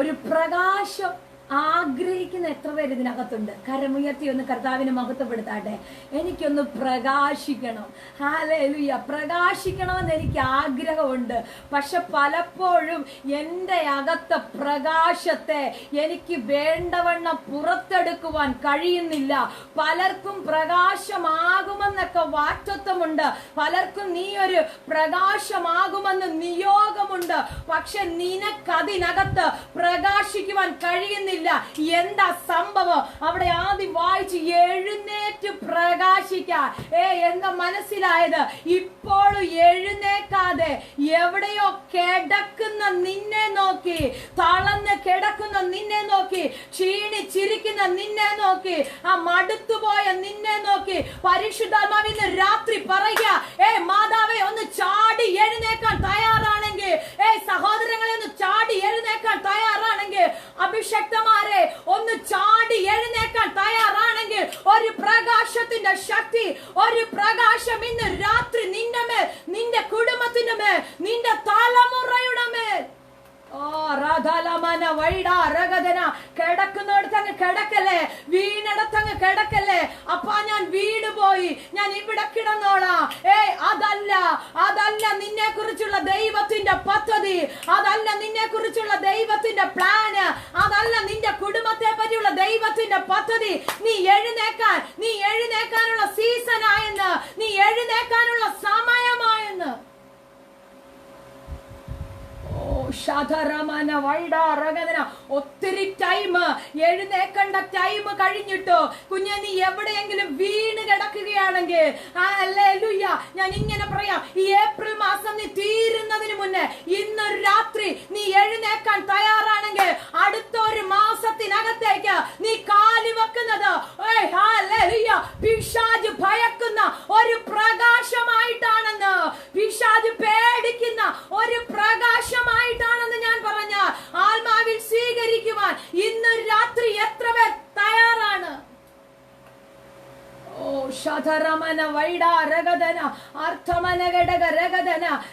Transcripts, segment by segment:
ഒരു പ്രകാശം ആഗ്രഹിക്കുന്ന എത്ര പേര് ഇതിനകത്തുണ്ട്? കരമുയർത്തി ഒന്ന് കർത്താവിനെ മഹത്വപ്പെടുത്താട്ടെ. എനിക്കൊന്ന് പ്രകാശിക്കണം. ഹല്ലേലൂയ. പ്രകാശിക്കണമെന്ന് എനിക്ക് ആഗ്രഹമുണ്ട്. പക്ഷെ പലപ്പോഴും എൻ്റെ അകത്തെ പ്രകാശത്തെ എനിക്ക് വേണ്ടവണ്ണം പുറത്തെടുക്കുവാൻ കഴിയുന്നില്ല. പലർക്കും പ്രകാശമാകുമെന്നൊക്കെ വാക്തത്വമുണ്ട്. പലർക്കും നീ ഒരു പ്രകാശമാകുമെന്ന് നിയോഗമുണ്ട്. പക്ഷെ നിനക്കതിനകത്ത് പ്രകാശിക്കുവാൻ കഴിയുന്നില്ല. എന്താ സംഭവം? അവിടെ ആദ്യം വായിച്ച് എഴുന്നേറ്റ് പ്രകാശിക്കാൻ. എന്താ മനസ്സിലായത്? ഇപ്പോഴും എഴുന്നേക്കാതെ എവിടെയോ കിടക്കുന്ന നിന്നെ നോക്കി, തളർന്ന് കിടക്കുന്ന നിന്നെ നോക്കി, ക്ഷീണിച്ചിരിക്കുന്ന നിന്നെ നോക്കി, ആ മടുത്തുപോയ നിന്നെ നോക്കി പരിശുദ്ധാത്മാവിന്ന് രാത്രി പറയുക, മാതാവേ ഒന്ന് ചാടി എഴുന്നേക്കാൻ തയ്യാറാണെങ്കിൽ, സഹോദരങ്ങളെ ഒന്ന് ചാടി എഴുന്നേക്കാൻ തയ്യാറാണെങ്കിൽ, അഭിഷക്തമാരെ ഒന്ന് ചാടി എഴുന്നേക്കാൻ തയ്യാറാണെങ്കിൽ, ഒരു പ്രകാശത്തിന്റെ ശക്തി, ഒരു പ്രകാശം ഇന്ന് രാത്രി നിന്റെ മേൽ, നിന്റെ കുടുംബത്തിന്റെ മേൽ, നിന്റെ തലമുറയുടെ മേൽ. കിടക്കുന്നിടത്തങ്ങ് കിടക്കല്ലേ, വീണിടത്തങ്ങ് കിടക്കല്ലേ. അപ്പാ ഞാൻ വീട് പോയി, ഞാൻ ഇവിടെ കിടന്നോളാം. അതല്ല നിന്നെ കുറിച്ചുള്ള ദൈവത്തിന്റെ പദ്ധതി, അതല്ല നിന്നെ കുറിച്ചുള്ള ദൈവത്തിന്റെ പ്ലാന്, അതല്ല നിന്റെ കുടുംബത്തെ പറ്റിയുള്ള ദൈവത്തിന്റെ പദ്ധതി. നീ എഴുന്നേക്കാനുള്ള സീസൺ ആയെന്ന്, നീ എഴുന്നേക്കാനുള്ള സമയമായെന്ന്. ഒത്തിരി ടൈം, എഴുന്നേക്കേണ്ട ടൈം കഴിഞ്ഞിട്ടോ കുഞ്ഞെ നീ എവിടെയെങ്കിലും വീണ് കിടക്കുകയാണെങ്കിൽ, ഹല്ലേലൂയ, ഞാൻ ഇങ്ങനെ പറയാം, ഈ ഏപ്രിൽ മാസം നീ തീരുന്നതിന് മുന്നേ ഇന്നൊരു രാത്രി നീ എഴുന്നേക്കാൻ തയ്യാറാണെങ്കിൽ, അടുത്ത ഒരു മാസത്തിനകത്തേക്ക് നീ കാല് വെക്കുന്നത് പിശാച് ഭയക്കുന്ന ഒരു പ്രകാശമായിട്ടാണെന്ന്, പിശാച് പേടിക്കുന്ന ഒരു പ്രകാശമായിട്ടാണെന്ന് ഞാൻ പറഞ്ഞ ആത്മാവിൽ സ്വീകരിക്കുവാൻ ഇന്ന് രാത്രി എത്ര പേർ തയ്യാറാണ്?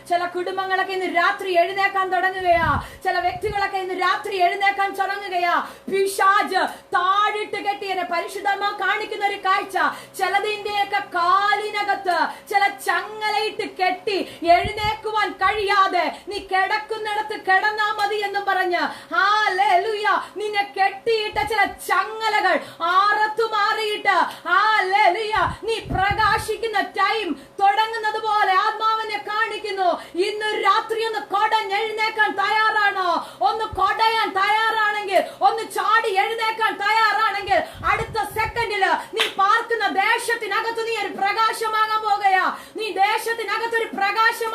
ചില കുടുംബങ്ങളൊക്കെ ഇന്ന് രാത്രി എഴുന്നേക്കാൻ തുടങ്ങുകയാ. ചില വ്യക്തികളൊക്കെ ഇന്ന് രാത്രി എഴുന്നേക്കാൻ തുടങ്ങുകയാ. പിശാച് താഴിട്ട് കെട്ടിയ പരിശുദ്ധമാ കാണിക്കുന്ന ഒരു കാഴ്ച, ചിലതിന്റെയൊക്കെ കാലിനകത്ത് ചില ചങ്ങലയിട്ട് കെട്ടി എഴുന്നേക്കുവാൻ കഴിയാതെ നീ കിടക്കുന്നിടത്ത് കിടന്നാ മതി എന്ന് പറഞ്ഞ് ഹല്ലേലൂയ നിന്നെ കെട്ടിയിട്ട ചില ചങ്ങലകൾ ആറത്തു മാറിയിട്ട് നീ പ്രകാശിക്കുന്ന ടൈം തുടങ്ങുന്നത് പോലെ ആത്മാവിനെ കാണിക്കുന്നു. ഇന്ന് രാത്രി ഒന്ന് കൊടഞ്ഞെഴുന്നേക്കാൻ തയ്യാറാണോ? ഒന്ന് കൊടയാൻ തയ്യാറാണെങ്കിൽ, ഒന്ന് ചാടി എഴുന്നേക്കാൻ തയ്യാറാണെങ്കിൽ, അടുത്ത സെക്കൻഡില് നീ പാർക്കുന്ന ദേശത്തിനകത്ത് നീ ഒരു പ്രകാശമാകാൻ പോകുകയാ. നീ ദേശത്തിനകത്തൊരു പ്രകാശം